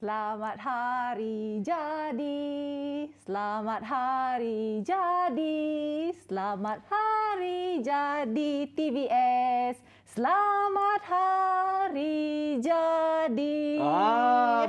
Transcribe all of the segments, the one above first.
Selamat hari jadi, selamat hari jadi, selamat hari jadi TVS, selamat hari jadi.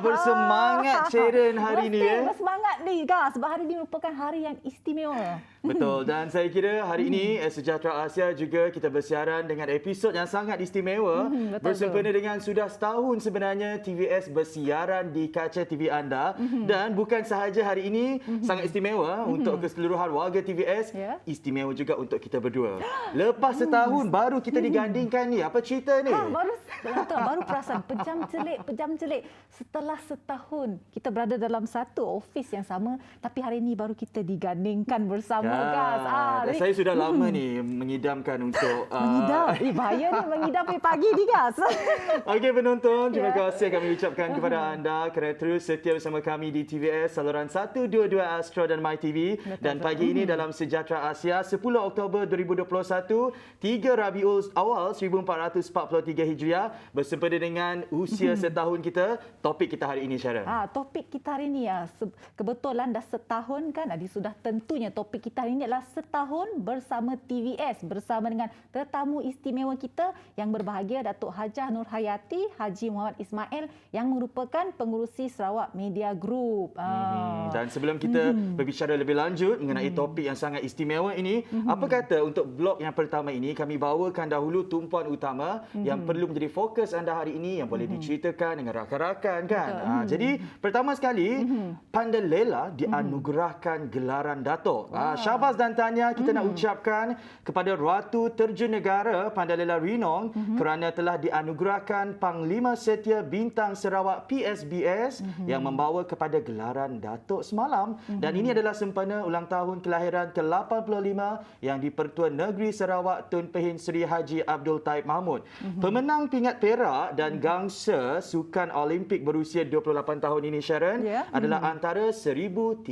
Bersemangat Sharon hari ini ya. Bersemangat ni guys, sebab hari ini merupakan hari yang istimewa. Betul, dan saya kira hari ini Sejahtera Asia juga kita bersiaran dengan episod yang sangat istimewa. Bersempena dengan sudah setahun sebenarnya TVS bersiaran di kaca TV anda. Dan bukan sahaja hari ini sangat istimewa untuk keseluruhan warga TVS, istimewa juga untuk kita berdua. Lepas setahun baru kita digandingkan ni. Apa cerita ni? Baru perasan pejam celik. Setelah setahun kita berada dalam satu ofis yang sama, tapi hari ini baru kita digandingkan bersama. Gas. Saya sudah lama ni mengidamkan untuk mengidam. Bahaya ni mengidam pagi ni gas. Okey penonton, terima kasih kami ucapkan kepada anda kerana terus setia bersama kami di TVS saluran 122 Astro dan MyTV. Dan pagi ini dalam Sejahtera Asia 10 Oktober 2021, 3 Rabiul Awal 1443 Hijriah, bersempena dengan usia setahun kita. Topik kita hari ini Sharon. Topik kita hari ini kebetulan dah setahun kan. Sudah tentunya topik kita hari ini adalah setahun bersama TVS, bersama dengan tetamu istimewa kita yang berbahagia, Datuk Hajah Nur Hayati Haji Muhammad Ismail yang merupakan pengurusi Sarawak Media Group. Dan sebelum kita berbicara lebih lanjut mengenai topik yang sangat istimewa ini, apa kata untuk blok yang pertama ini kami bawakan dahulu tumpuan utama yang perlu menjadi fokus anda hari ini, yang boleh diceritakan dengan rakan-rakan kan. Jadi pertama sekali, Pandalela dianugerahkan gelaran Datuk. Syabas dan tahniah kita nak ucapkan kepada Ratu Terjun Negara Pandalela Rinong kerana telah dianugerahkan Panglima Setia Bintang Sarawak PSBS yang membawa kepada gelaran Datuk semalam. Dan ini adalah sempena ulang tahun kelahiran ke-85 yang di-Pertuan Negeri Sarawak Tun Pehin Seri Haji Abdul Taib Mahmud. Pemenang pingat perak dan gangsa Sukan Olimpik berusia 28 tahun ini Sharon adalah antara 1,326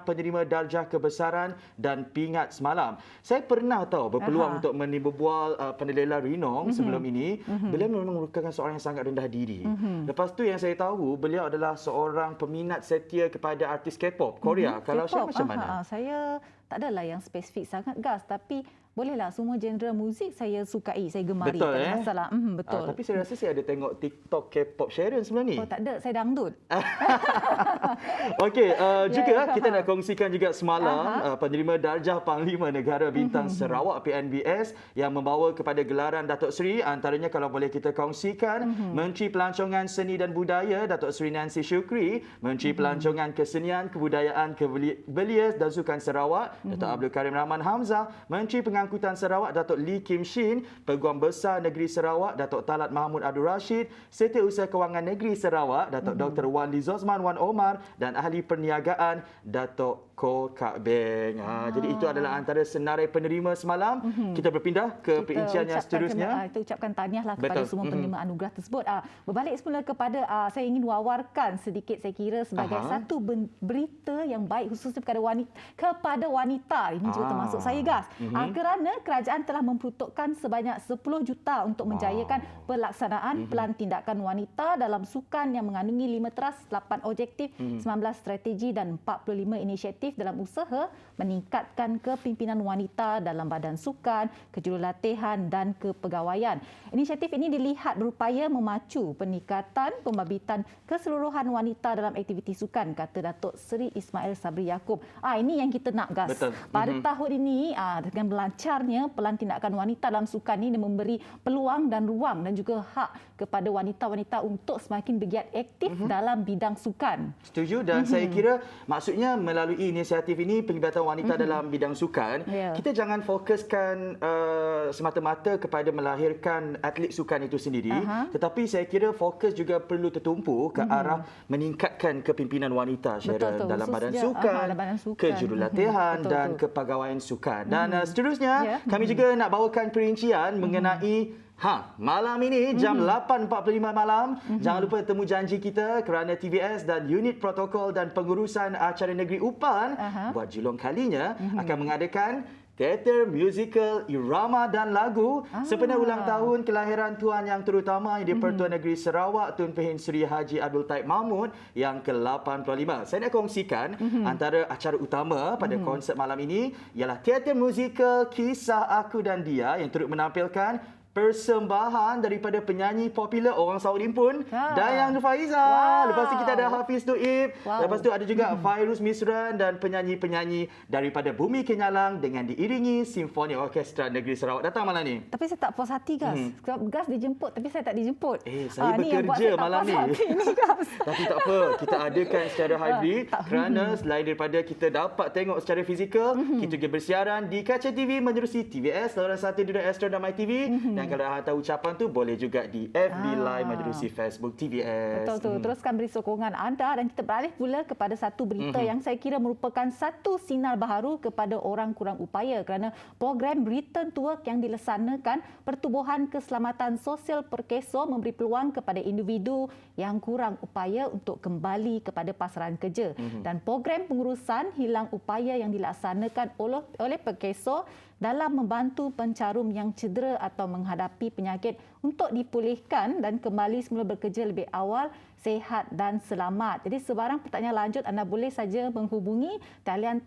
penerima darjah kebesaran dan pingat semalam. Saya pernah berpeluang untuk berbual Pandalela Rinong sebelum ini. Beliau memang merupakan seorang yang sangat rendah diri. Lepas tu yang saya tahu, beliau adalah seorang peminat setia kepada artis K-pop Korea. Kalau saya macam mana? Saya tak adalah yang spesifik sangat gas, tapi bolehlah semua genre muzik saya sukai, saya gemari. Betul, tak ada masalah. Betul. Tapi saya rasa saya ada tengok TikTok K-pop Sharon sebelum ni. Oh tak ada, saya dangdut. Okey, juga kita nak kongsikan juga semalam penerima darjah Panglima Negara Bintang Sarawak PNBS yang membawa kepada gelaran Datuk Seri. Antaranya kalau boleh kita kongsikan, Menteri Pelancongan Seni dan Budaya Datuk Seri Nancy Shukri, Menteri Pelancongan Kesenian, Kebudayaan, Belia dan Sukan Sarawak Datuk Abdul Karim Rahman Hamzah, Menteri Pengangkutan Sarawak Datuk Lee Kim Shin, Peguam Besar Negeri Sarawak Datuk Talat Mahmud Abdul Rashid, Setiausaha Kewangan Negeri Sarawak Datuk Dr. Wan Lizosman Wan Omar dan Ahli Perniagaan Datuk Ko Kak Beng. Jadi itu adalah antara senarai penerima semalam. Kita berpindah ke perincian yang seterusnya. Kita ucapkan tahniahlah kepada semua penerima anugerah tersebut. Berbalik semula kepada saya ingin wawarkan sedikit saya kira sebagai satu berita yang baik khususnya kepada wanita. Ini juga termasuk saya gas. Kerana kerajaan telah memperuntukkan sebanyak 10 juta untuk menjayakan pelaksanaan pelan tindakan wanita dalam sukan yang mengandungi 5 teras, 8 objektif, 19 strategi dan 45 inisiatif dalam usaha meningkatkan kepimpinan wanita dalam badan sukan, kejurulatihan dan kepegawaian. Inisiatif ini dilihat berupaya memacu peningkatan pembabitan keseluruhan wanita dalam aktiviti sukan, kata Datuk Seri Ismail Sabri Yaakob. Ini yang kita nak gas. Betul. Pada tahun ini dengan lancarnya pelan tindakan wanita dalam sukan ini memberi peluang dan ruang dan juga hak kepada wanita-wanita untuk semakin bergiat aktif dalam bidang sukan. Setuju, dan saya kira maksudnya melalui inisiatif ini penglibatan wanita dalam bidang sukan, kita jangan fokuskan semata-mata kepada melahirkan atlet sukan itu sendiri, tetapi saya kira fokus juga perlu tertumpu ke arah meningkatkan kepimpinan wanita dalam badan sukan, kejurulatihan dan kepegawaian sukan. Dan seterusnya kami juga nak bawakan perincian mengenai malam ini jam 8.45 malam. Jangan lupa temu janji kita kerana TVS dan Unit Protokol dan Pengurusan Acara Negeri Upan buat julung kalinya akan mengadakan teater, musical, irama dan lagu sempena ulang tahun kelahiran Tuan Yang Terutama Yang di-Pertuan Negeri Sarawak Tun Pehin Sri Haji Abdul Taib Mahmud yang ke-85. Saya nak kongsikan antara acara utama pada konsert malam ini ialah teater musical Kisah Aku dan Dia yang turut menampilkan persembahan daripada penyanyi popular orang Saudin pun, Dayang Nurfaiza. Lepas tu kita ada Hafiz Tuib. Lepas tu ada juga Fairuz Misran dan penyanyi-penyanyi daripada Bumi Kenyalang dengan diiringi Simfoni Orkestra Negeri Sarawak datang malam ni. Tapi saya tak puas hati, Gas. Gas dijemput tapi saya tak dijemput. Saya bekerja malam ni. Tapi tak apa, kita adakan secara hybrid kerana selain daripada kita dapat tengok secara fizikal, kita juga bersiaran di kaca TV menerusi TVS, saluran 1 di Astro dan MyTV. Dan kalau anda tahu ucapan tu boleh juga di FB Live menerusi Facebook TVS. Betul tu. Teruskan beri sokongan anda dan kita beralih pula kepada satu berita yang saya kira merupakan satu sinar baharu kepada orang kurang upaya kerana program Return to Work yang dilaksanakan Pertubuhan Keselamatan Sosial Perkeso memberi peluang kepada individu yang kurang upaya untuk kembali kepada pasaran kerja. Dan program pengurusan hilang upaya yang dilaksanakan oleh Perkeso dalam membantu pencarum yang cedera atau menghadapi penyakit untuk dipulihkan dan kembali semula bekerja lebih awal, sihat dan selamat. Jadi sebarang pertanyaan lanjut anda boleh saja menghubungi talian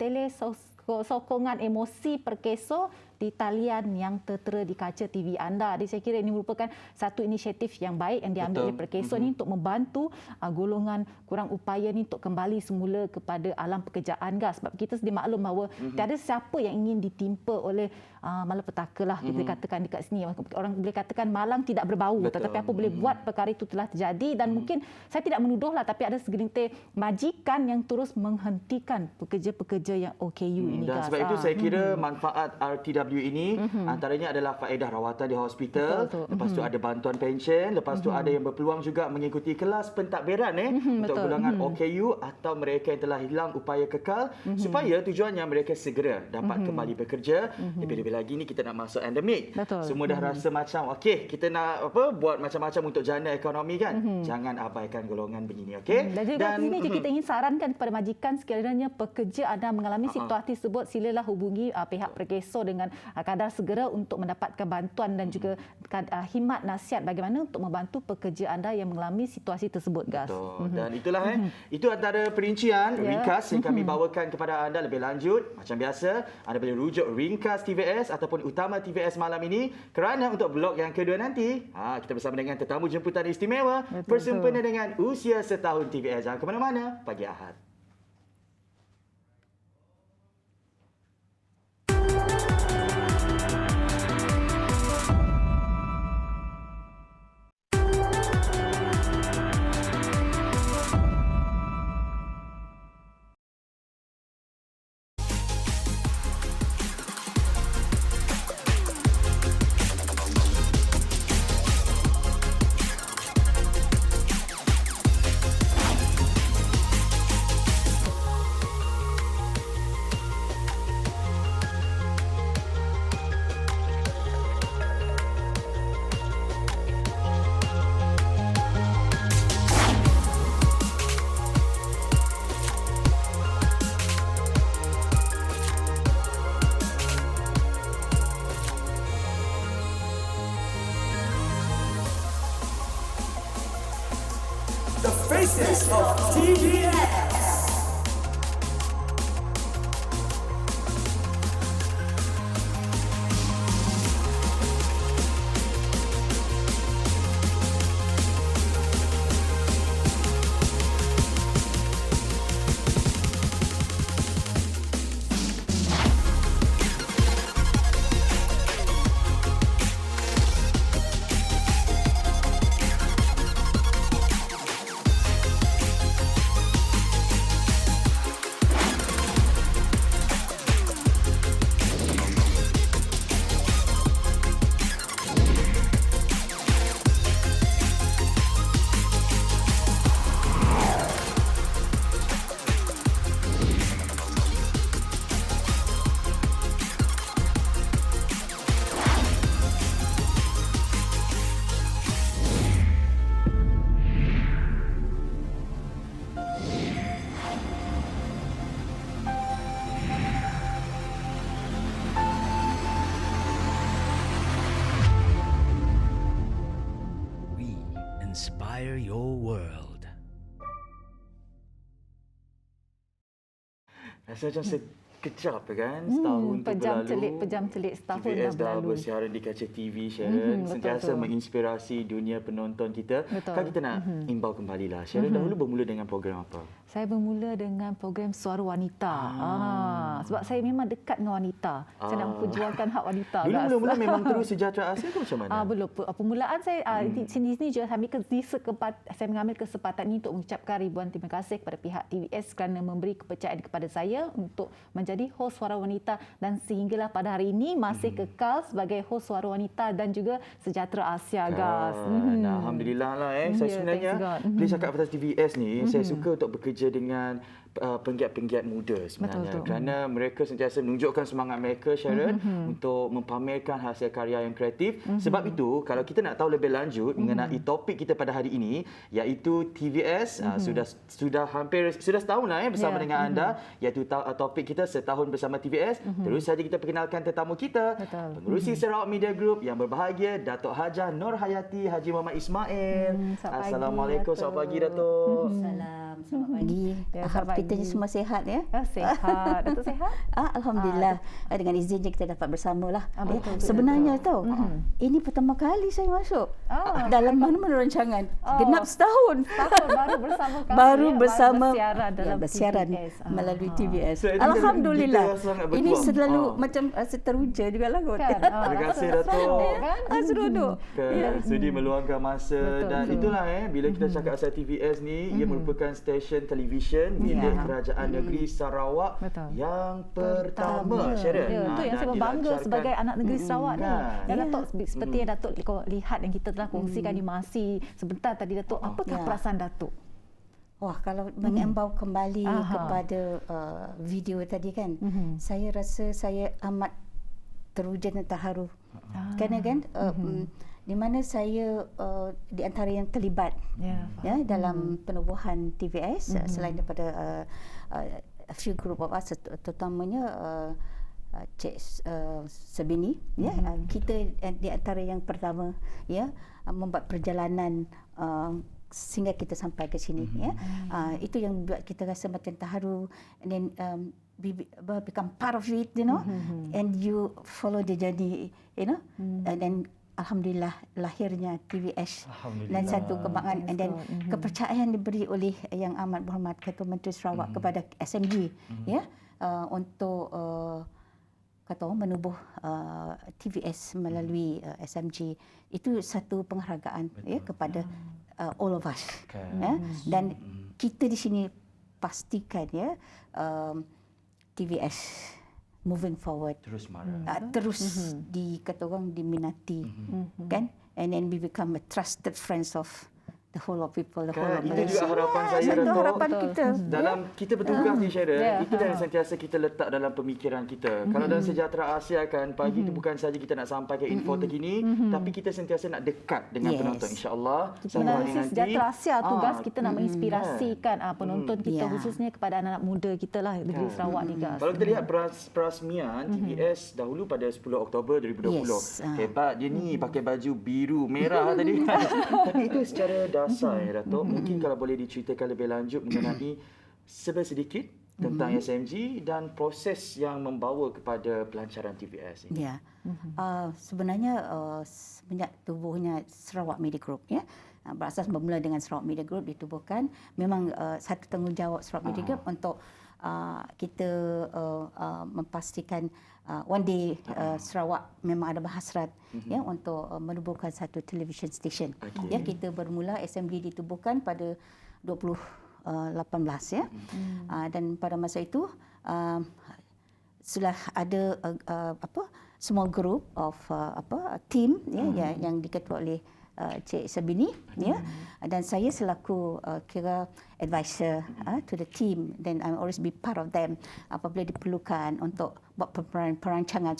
sokongan emosi Perkeso di talian yang tertera di kaca TV anda. Jadi saya kira ini merupakan satu inisiatif yang baik yang diambil oleh Perkeso ni untuk membantu golongan kurang upaya ni untuk kembali semula kepada alam pekerjaan, Gas. Sebab kita sedia maklum bahawa tiada siapa yang ingin ditimpa oleh malapetaka lah kita katakan dekat sini. Orang boleh katakan malang tidak berbau. Tetapi apa boleh buat perkara itu telah terjadi dan mungkin saya tidak menuduhlah tapi ada segelintir majikan yang terus menghentikan pekerja-pekerja yang OKU ini, dan Gas. sebab itu saya kira manfaat RTW ini antaranya adalah faedah rawatan di hospital, lepas tu ada bantuan pensyen, lepas tu ada yang berpeluang juga mengikuti kelas pentadbiran untuk golongan OKU atau mereka yang telah hilang upaya kekal supaya tujuannya mereka segera dapat kembali bekerja. Lebih-lebih lagi ni kita nak masuk endemik. Semua dah rasa macam okey, kita nak buat macam-macam untuk jana ekonomi kan. Jangan abaikan golongan begini, okey? Dan juga ini kita ingin sarankan kepada majikan sekiranya pekerja anda mengalami situasi tersebut, silalah hubungi pihak Perkeso dengan kadar segera untuk mendapatkan bantuan dan juga khidmat nasihat bagaimana untuk membantu pekerja anda yang mengalami situasi tersebut, Gas. Betul. Dan itulah itu antara perincian ringkas yang kami bawakan kepada anda. Lebih lanjut macam biasa anda boleh rujuk ringkas TVS ataupun utama TVS malam ini kerana untuk blok yang kedua nanti kita bersama dengan tetamu jemputan istimewa bersempena dengan usia setahun TVS. Jangan ke mana-mana pagi Ahad. The faces of TVS. inspire your world. Rasa macam sekejap kan, setahun tu berlalu. Pejam celik setahun TVS dah berlalu. bersiaran di kaca TV, Sharon. Sentiasa betul. menginspirasi dunia penonton kita. Betul. Kan kita nak imbau kembali lah. Sharon dahulu bermula dengan program apa? Saya bermula dengan program Suara Wanita. Sebab saya memang dekat dengan wanita. Saya nak memperjuangkan hak wanita. Dulu Ras. mula-mula memang terus Sejahtera Asia ke macam mana? Belum. Permulaan saya di sini juga saya mengambil kesempatan ini untuk mengucapkan ribuan terima kasih kepada pihak TVS kerana memberi kepercayaan kepada saya untuk menjadi hos Suara Wanita, dan sehinggalah pada hari ini masih kekal sebagai hos Suara Wanita dan juga Sejahtera Asia, guys. Nah, alhamdulillah lah. Saya sebenarnya boleh cakap pasal TVS ni, saya suka untuk bekerja dengan penggiat-penggiat muda sebenarnya. Betul. Kerana mereka sentiasa menunjukkan semangat mereka, Sharon, untuk mempamerkan hasil karya yang kreatif. Sebab itu, kalau kita nak tahu lebih lanjut mengenai topik kita pada hari ini, iaitu TVS, sudah setahun lah bersama dengan anda, iaitu topik kita setahun bersama TVS. Terus saja kita perkenalkan tetamu kita, Pengerusi Sarawak Media Group yang berbahagia, Datuk Hajah Nur Hayati Haji Muhammad Ismail. Assalamualaikum, selamat pagi Datuk. Salam, selamat pagi. Ya, Harap selamat kita pagi. semua sihat ya. Sehat. Datuk sehat? Alhamdulillah. Dengan izinnya kita dapat bersamalah. Betul, Sebenarnya tahu, ini pertama kali saya masuk dalam mana-mana rancangan. Genap setahun. Baru bersama kami. Baru bersama bersiaran dalam bersiaran TVS. melalui TVS. So, Alhamdulillah. kita sangat Ini berjuang. selalu macam rasa teruja juga lah kot. Kan? Terima kasih Datuk. Seronok. Sudi meluangkan masa. Betul, Dan betul. itulah bila kita cakap asal TVS ni, ia merupakan stesen televisyen milik Kerajaan Negeri Sarawak Betul. yang pertama. Sharon. Ya, itu yang saya berbangga sebagai anak negeri Sarawak ni. Dan Ya. Datuk, seperti yang Datuk lihat yang kita telah kongsikan di Masi sebentar tadi, Datuk, apakah Ya. perasaan Datuk? Wah, kalau mengembau kembali kepada video tadi kan, saya rasa saya amat teruja dan terharu. Kerana kan, di mana saya di antara yang terlibat dalam penubuhan TVS, selain daripada a few group of us, terutamanya Cik Sebini, kita di antara yang pertama membuat perjalanan sehingga kita sampai ke sini. Itu yang buat kita rasa macam terharu, and then become part of it, and you follow the journey, and then alhamdulillah lahirnya TVS dan satu kebanggaan, and then kepercayaan diberi oleh Yang Amat Berhormat Ketua Menteri Sarawak kepada SMG untuk kata orang menubuh TVS melalui SMG. Itu satu penghargaan kepada all of us. Dan kita di sini pastikan TVS moving forward Terus marah. terus kata orang diminati, kan, and then we become a trusted friends of the whole of people, the whole of Itu Malaysia. juga harapan saya, Itu Datuk. harapan kita. Dalam kita bertugas ni, Sharon, itu yang sentiasa kita letak dalam pemikiran kita. Kalau dalam Sejahtera Asia kan, pagi itu bukan saja kita nak sampaikan info terkini, tapi kita sentiasa nak dekat dengan penonton, insya-Allah. Melalui Sejahtera Asia, tugas kita nak menginspirasikan penonton kita, khususnya kepada anak-anak muda kita lah negeri Sarawak ni, guys. Kalau kita lihat perasmian TVS dahulu pada 10 Oktober 2020. Yes. Hebat dia ni pakai baju biru merah tadi. Tapi itu secara dasar Datuk. Mungkin kalau boleh diceritakan lebih lanjut mengenai sedikit tentang SMG dan proses yang membawa kepada pelancaran TVS ini. Ya. Sebenarnya semenjak tubuhnya Sarawak Media Group, berasas bermula dengan Sarawak Media Group ditubuhkan, memang satu tanggungjawab Sarawak Media Group untuk kita memastikan one day Sarawak memang ada berhasrat untuk menubuhkan satu television station. Kita bermula SMG ditubuhkan pada 2018 dan pada masa itu sudah ada small group of team yang diketuai oleh Cik Sabini, dan saya selaku kira advisor to the team, then I always be part of them apabila diperlukan untuk buat perancangan.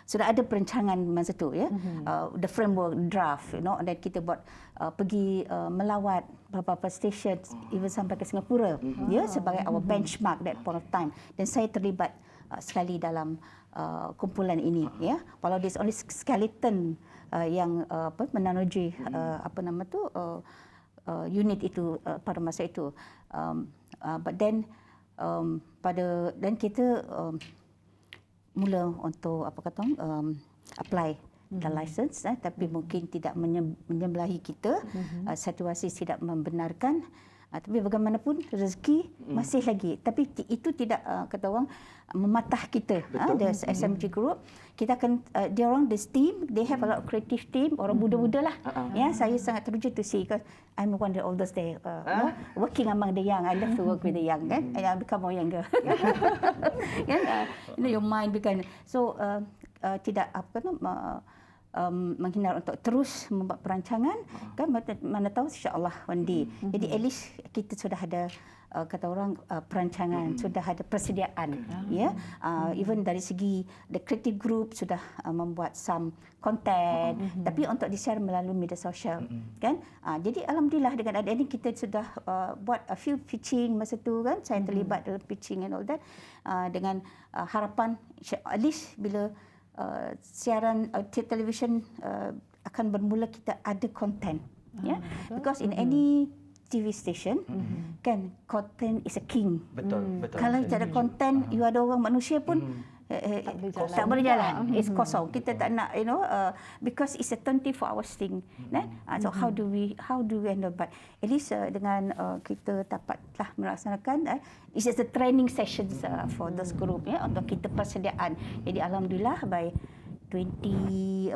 Sudah ada perancangan masa tu, the framework draft, dan kita buat pergi melawat beberapa stesen, even sampai ke Singapura, sebagai our benchmark that point of time. Dan saya terlibat sekali dalam kumpulan ini, walau there's only skeleton yang menanuji unit itu pada masa itu. But then kita mula untuk apply the license, tapi mungkin tidak menyebelahi kita, situasi tidak membenarkan. Tapi bagaimanapun rezeki masih lagi. Tapi itu tidak kata orang mematah kita. The SMG Group, kita akan dia orang this team, they have a lot of creative team, orang muda-muda lah. Ya, saya sangat teruja to see because I'm one of the oldest there, working among the young. I love to work with the young, kan? And I become more younger. Your mind become so tidak menghindar untuk terus membuat perancangan, kan mana tahu insya-Allah one day. Jadi at least kita sudah ada kata orang perancangan, sudah ada persediaan, ya. Even dari segi the creative group sudah membuat some content, tapi untuk di-share melalui media sosial, kan. Jadi alhamdulillah dengan ada ini kita sudah buat a few pitching masa tu, kan. Saya terlibat dalam pitching and all that, dengan harapan at least bila siaran televisyen akan bermula kita ada content, ya. Because in any TV station, kan, content is a king. Betul. Kalau tak ada content, you ada orang manusia pun tak boleh jalan. It's kosong. Kita tak nak, because it's a 24-hour thing. So how do we handle? But at least dengan kita dapatlah melaksanakan, it's just a training sessions for those group, ya, untuk kita persediaan. Jadi alhamdulillah by 12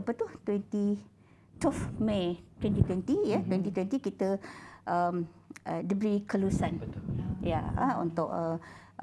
Mei 2020, ya, 2020 kita diberi kelulusan, ya, untuk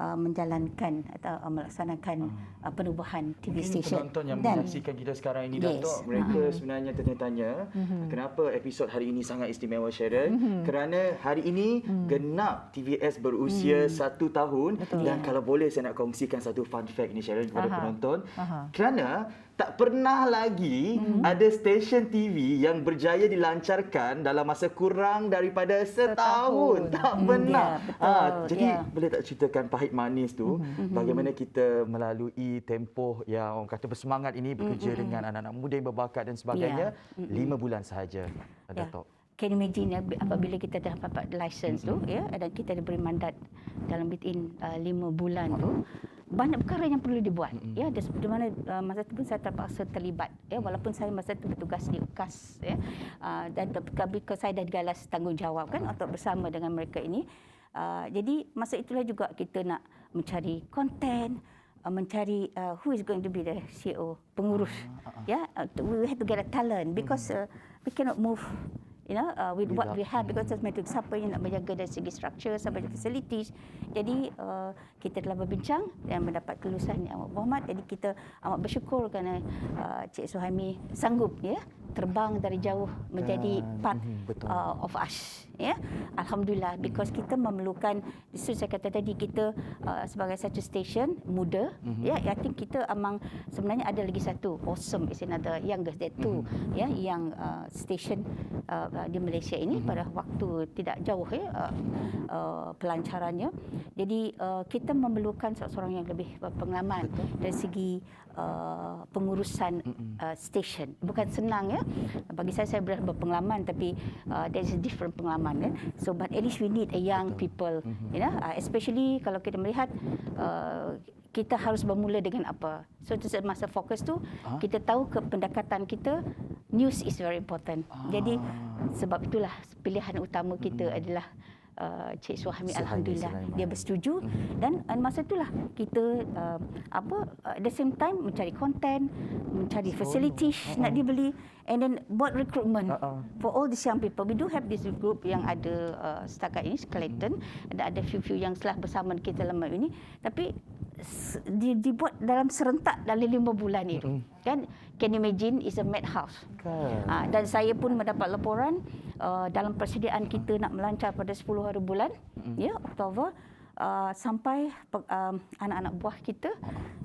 menjalankan atau melaksanakan penubuhan TV station. Penonton yang menyaksikan kita sekarang ini, Datuk, mereka sebenarnya tanya-tanya kenapa episod hari ini sangat istimewa, Sharon. Kerana hari ini genap TVS berusia 1 tahun. Dan kalau boleh saya nak kongsikan satu fun fact ni, Sharon, kepada penonton. Kerana tak pernah lagi ada stesen TV yang berjaya dilancarkan dalam masa kurang daripada setahun. Tak pernah. Jadi boleh tak ceritakan pahit manis tu, bagaimana kita melalui tempoh yang orang kata bersemangat ini, bekerja dengan anak-anak muda yang berbakat dan sebagainya, 5 bulan sahaja, Datuk. Can you imagine apabila kita dah dapat license tu, ya, dan kita diberi mandat dalam within 5 bulan tu, banyak perkara yang perlu dibuat, ya. Di mana masa itu pun saya terpaksa terlibat, ya, walaupun saya masa itu bertugas di UKAS, ya, dan because saya dah digalas tanggungjawab, kan, untuk bersama dengan mereka ini. Jadi masa itulah juga kita nak mencari konten, mencari who is going to be the CEO, pengurus, ya. We have to get a talent because we cannot move, with what we have, because siapa yang nak menjaga dari segi structure sampai facilities. Jadi kita telah berbincang dan mendapat kelulusan yang amat berhormat. Jadi kita amat bersyukur kerana Cik Suhaimi sanggup, ya, terbang dari jauh menjadi part of us, ya. Alhamdulillah, because kita memerlukan, saya kata tadi, kita sebagai satu stesen muda, ya, I think kita among sebenarnya ada lagi satu awesome is another youngest that two, ya, yang stesen di Malaysia ini pada waktu tidak jauh, ya, pelancarannya. Jadi kita memerlukan seorang yang lebih berpengalaman dari segi pengurusan stesen. Bukan senang, ya. Bagi saya berpengalaman, tapi there is a different pengalaman, kan. So but at least we need a young people, especially kalau kita melihat kita harus bermula dengan apa. So masa fokus tu kita tahu pendekatan kita, news is very important. Jadi sebab itulah pilihan utama kita adalah Cik Suhaimi. Alhamdulillah dia bersetuju, dan masa itulah kita at the same time mencari konten, mencari facilities nak dibeli, and then buat recruitment for all these young people. We do have this group yang ada setakat ini Clayton, ada few yang telah bersama kita lama ini, tapi dibuat dalam serentak dalam 5 bulan itu, kan. Can you imagine, is a madhouse. Dan saya pun mendapat laporan dalam persediaan kita nak melancar pada 10 hari bulan, ya, Oktober, sampai anak-anak buah kita,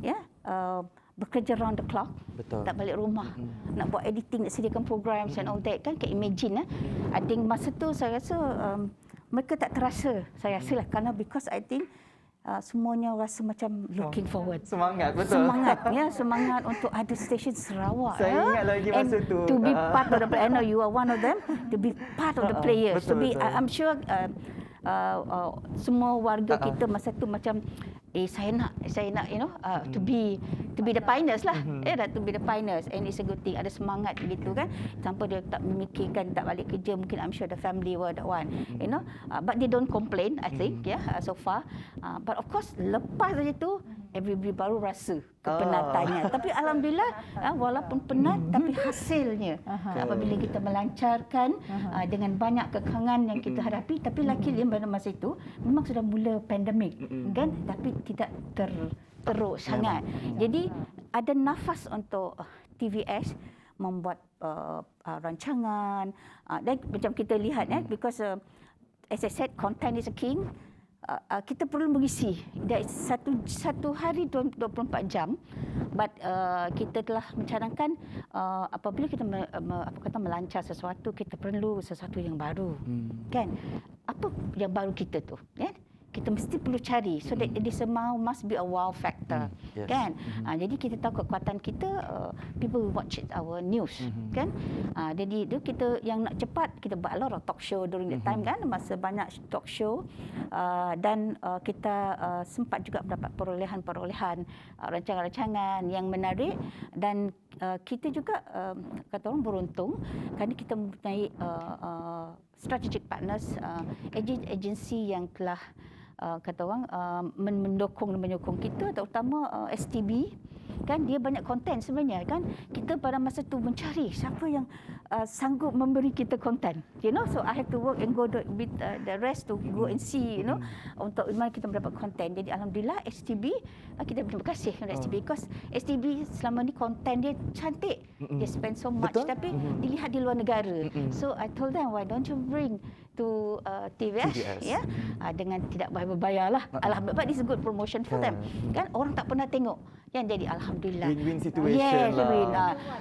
ya, bekerja round the clock, tak balik rumah, nak buat editing, nak sediakan programs and all that, kan. Can imagine, I think masa tu saya rasa mereka tak terasa, saya rasa lah, kerana because I think semuanya rasa macam looking forward. Semangat, betul. Semangat, ya, semangat untuk ada stesen Sarawak. Saya ingat lagi masa tu. To be part of the play. I know you are one of them. To be part of the players. Betul, To be, betul. I'm sure semua warga kita masa tu macam saya nak to be the pioneers lah, to be the pioneers, and it's a good thing. Ada semangat gitu kan, tanpa dia tak memikirkan tak balik kerja, mungkin I'm sure the family were the one, but they don't complain, I think, so far. But of course lepas saja tu everybody baru rasa kepenatannya. Tapi alhamdulillah, walaupun penat tapi hasilnya apabila kita melancarkan dengan banyak kekangan yang kita hadapi, tapi luckily pada masa itu memang sudah mula pandemik kan, tapi tidak teruk sangat. Jadi ada nafas untuk TVS membuat rancangan, dan macam kita lihat because as I said, content is a king. Kita perlu mengisi satu hari 24 jam, but kita telah mencadangkan apabila kita melancar sesuatu, kita perlu sesuatu yang baru, kan? Apa yang baru kita tu, kan? Kita mesti perlu cari, so that it is must be a wow factor, kan? Jadi kita tahu kekuatan kita, people will watch our news, kan? Jadi itu kita yang nak cepat, kita buat a lot of talk show during that time, kan? Masa banyak talk show, dan kita sempat juga mendapat perolehan rancangan-rancangan yang menarik, dan kita juga kata orang beruntung kerana kita mempunyai strategic partners, agensi yang telah kata orang menyokong kita, terutama STB, kan? Dia banyak konten sebenarnya, kan? Kita pada masa tu mencari siapa yang sanggup memberi kita konten, so I have to work and go with the rest to go and see, untuk mana kita mendapat konten. Jadi alhamdulillah STB, kita berterima kasih kepada STB, because STB selama ni konten dia cantik, dia spend so much, tapi dilihat di luar negara. So I told them, why don't you bring to TVS, ya, dengan tidak berbayar lah. Alhamdulillah, but it's a good promotion for them, kan? Orang tak pernah tengok, yang jadi alhamdulillah. Win-win situation yes, lah. Win,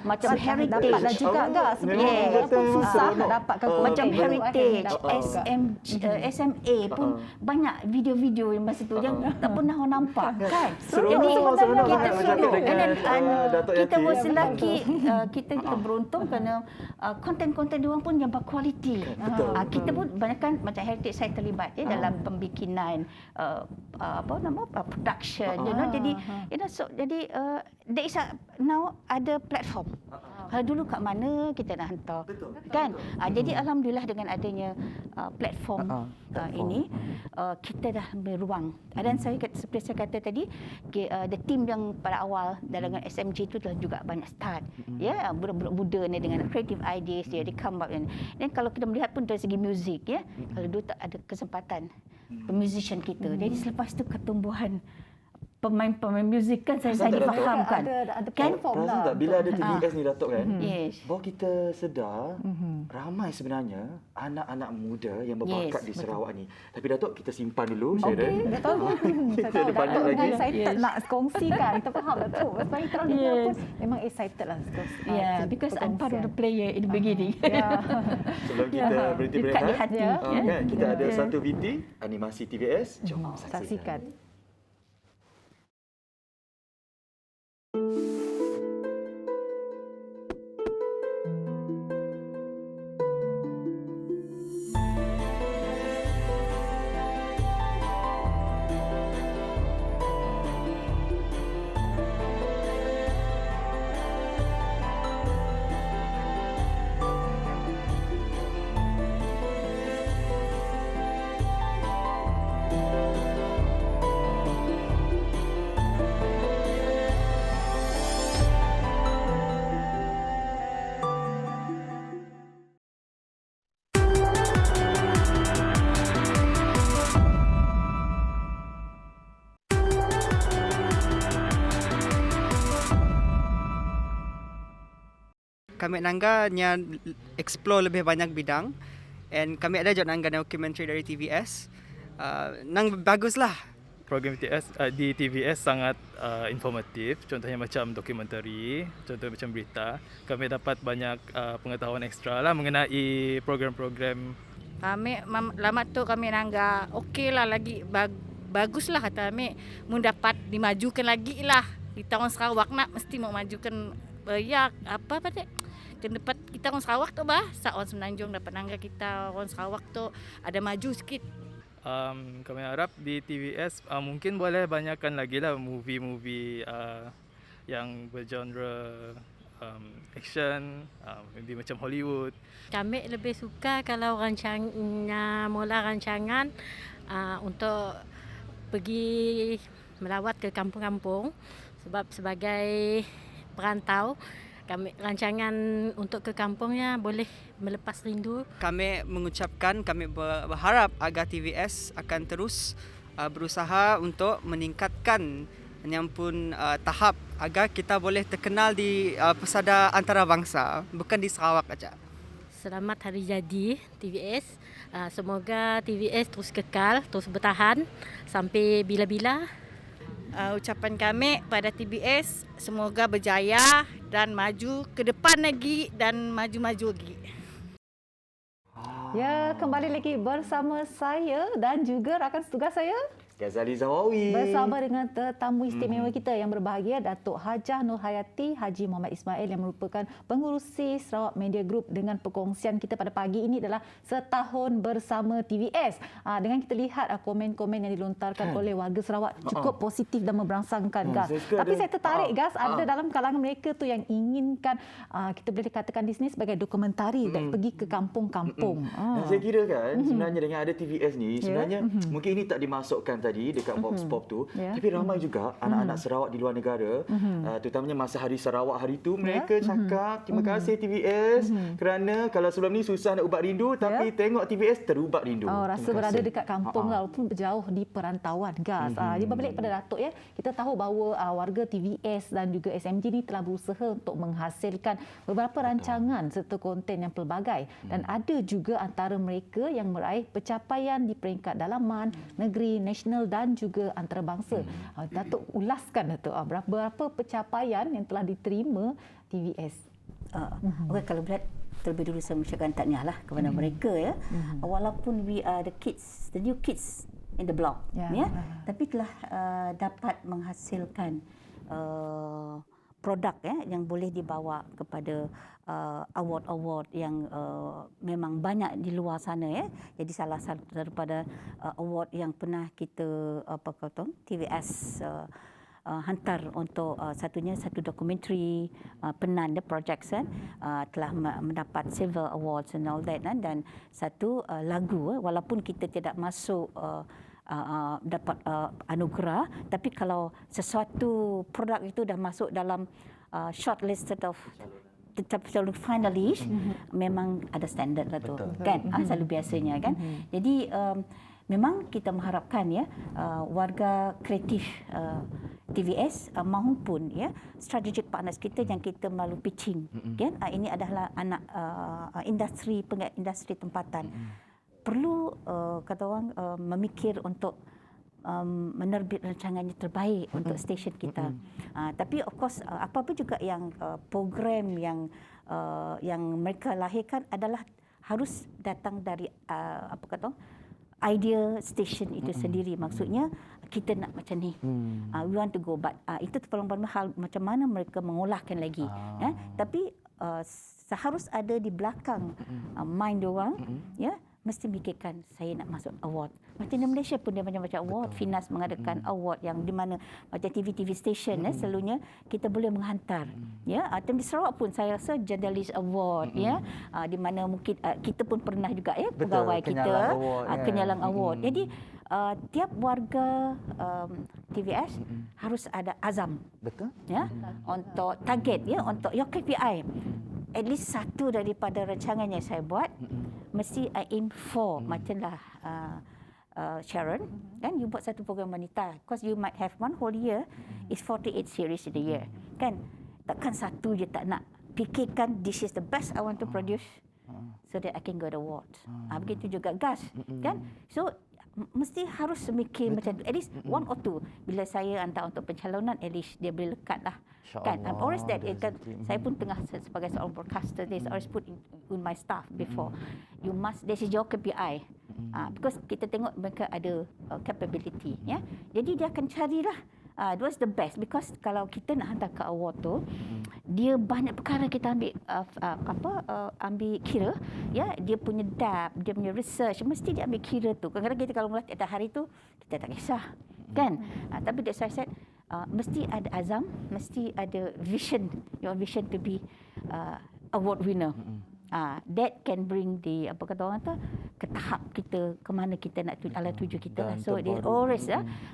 macam heritage. Dapatlah juga enggak sebenarnya, walaupun susah nak dapatkan macam konten. heritage, SMA pun banyak video-video yang masa tu yang tak pernah orang nampak, kan? Jadi kita seronok, kita was lucky, kita beruntung kerana konten-konten diorang pun yang berkualiti. Kita pun banyakkan macam heritage saya terlibat dalam pembikinan production, jadi there is now ada platform. Kalau dulu kat mana kita nak hantar, kan? Jadi alhamdulillah dengan adanya platform ini, kita dah beruang. Dan saya seperti saya kata tadi, the team yang pada awal dalam SMG itu telah juga banyak start, ya, budak-budak muda ni dengan creative ideas dia come up, dan kalau kita melihat pun dari segi muzik, ya, kalau dulu tak ada kesempatan musician kita, jadi selepas itu ketumbuhan pemain muzik, kan saya difahamkan. Ada platform lah. Tak, bila ada TVS ni Datuk, kan? Yes. Bahawa kita sedar ramai sebenarnya anak-anak muda yang berbakat di Sarawak ni. Tapi Datuk, kita simpan dulu. Okey, betul. Saya tahu banyak Datuk lagi. dengan excited nak kongsikan. Kita faham Datuk. Sebab terang dengar pun memang excited lah. Because I'm part of the player in the beginning. Sebelum kita berhenti Dekat di berehat, hati. kan, kita ada satu VT animasi TVS. Jom saksikan. Saksikan. Kami Nangga yang explore lebih banyak bidang, and kami ada juga Nangga documentary dari TVS. Nang baguslah. Program di TVS sangat informatif, contohnya macam dokumentari, contohnya macam berita. Kami dapat banyak pengetahuan ekstra lah mengenai program-program. Kami lama tu kami Nangga okeylah lagi baguslah kata Mek. Mun dapat dimajukan lagi lah. Di tahun Sarawak nak mesti mau majukan ya apa pada ke depan kita orang Sarawak tu bah. Orang Semenanjung dapat nangga kita orang Sarawak tu ada maju sikit. Kami harap di TVS mungkin boleh banyakkan lagi lah movie-movie yang bergenre action, maybe macam Hollywood. Kami lebih suka kalau mula rancangan untuk pergi melawat ke kampung-kampung sebab sebagai perantau kami rancangan untuk ke kampungnya boleh melepas rindu. Kami mengucapkan, kami berharap agar TVS akan terus berusaha untuk meningkatkan yang pun tahap agar kita boleh terkenal di pesada antarabangsa, bukan di Sarawak saja. Selamat Hari Jadi TVS. Semoga TVS terus kekal, terus bertahan sampai bila-bila. Ucapan kami pada TVS semoga berjaya dan maju ke depan lagi dan maju-maju lagi. Ya, kembali lagi bersama saya dan juga rakan setugas saya Ghazali Zawawi. bersama dengan tetamu istimewa kita yang berbahagia, Datuk Hajah Nur Hayati Haji Muhammad Ismail yang merupakan pengurusi Sarawak Media Group, dengan perkongsian kita pada pagi ini adalah setahun bersama TVS. Dengan kita lihat komen-komen yang dilontarkan oleh warga Sarawak cukup positif dan memberangsangkan, Gas. Tapi saya tertarik, Gas, ada dalam kalangan mereka tu yang inginkan kita boleh katakan di sini sebagai dokumentari dan pergi ke kampung-kampung. Dan saya kira kan sebenarnya dengan ada TVS ni sebenarnya mungkin ini tak dimasukkan tadi dekat box pop tu, tapi ramai juga anak-anak Sarawak di luar negara, terutamanya masa Hari Sarawak hari tu mereka cakap terima kasih TVS kerana kalau sebelum ni susah nak ubat rindu, tapi tengok TVS terubat rindu. Rasa berada dekat kampung walaupun berjauh di perantauan, Gas. Jadi berbalik pada Datuk, ya, kita tahu bahawa warga TVS dan juga SMG ni telah berusaha untuk menghasilkan beberapa rancangan serta konten yang pelbagai, dan ada juga antara mereka yang meraih pencapaian di peringkat dalaman, negeri, nasional dan juga antarabangsa. Datuk ulaskan, Datuk, berapa pencapaian yang telah diterima TVS? Okay, kalau berat terlebih dulu saya mengucapkan tahniah lah kepada mereka, ya. Walaupun we are the new kids in the block, ya, tapi telah dapat menghasilkan produk, ya, yang boleh dibawa kepada award-award yang memang banyak di luar sana, ya. Jadi salah satu daripada award yang pernah kita TVS hantar untuk satu dokumentari Penan, the projects, telah mendapat several awards and all that, dan satu lagu, walaupun kita tidak masuk dapat anugerah, tapi kalau sesuatu produk itu dah masuk dalam shortlisted of finalist, memang ada standard lah tu, kan? Selalu biasanya, kan? Jadi memang kita mengharapkan, ya, warga kreatif TVS maupun, ya, strategic partners kita yang kita melalui pitching, kan? Ini adalah anak industri tempatan. Perlu kata orang memikir untuk menerbit rancangannya terbaik untuk stesen kita. Tapi of course apa-apa juga yang program yang mereka lahirkan adalah harus datang dari idea stesen itu sendiri. Maksudnya kita nak macam ni, we want to go, but itu terpalang-palang hal macam mana mereka mengolahkan lagi. Tapi seharus ada di belakang mind diorang, ya, mesti fikirkan saya nak masuk award. Macam di Malaysia pun dia macam-macam award. Finas mengadakan award yang di mana macam TV station, selalunya kita boleh menghantar. Ya, dan di Sarawak pun saya rasa Journalist Award, ya, di mana mungkin kita pun pernah juga, ya, pegawai kita Kenyalang Award. Jadi tiap warga TVS harus ada azam, ya, untuk target, ya, untuk your KPI. At least satu daripada rancangan yang saya buat mesti I aim for, macamlah Sharon, kan, you buat satu program wanita, because you might have one whole year is 48 series in a year, kan? Takkan satu je tak nak fikirkan this is the best I want to produce so that I can get award. Begitu juga Gas, kan? So mesti harus memikir macam tu. At least one or two. Bila saya hantar untuk pencalonan, at least dia boleh lekat lah. Kan? I'm always that. Saya pun tengah sebagai seorang broadcaster, this always put in my staff before. You must, this is your KPI. Because kita tengok mereka ada capability, ya. Jadi dia akan carilah what's the best, because kalau kita nak hantar ke award tu, dia banyak perkara kita ambil ambil kira, ya. Dia punya depth, dia punya research, mesti dia ambil kira tu. Kadang-kadang kita kalau melatih atas hari tu, kita tak kisah, kan? Tapi that's why I said mesti ada azam, mesti ada vision, your vision to be award winner. That can bring the apa kata orang tu ke tahap kita ke mana kita nak ala tuju kita lah. So dia always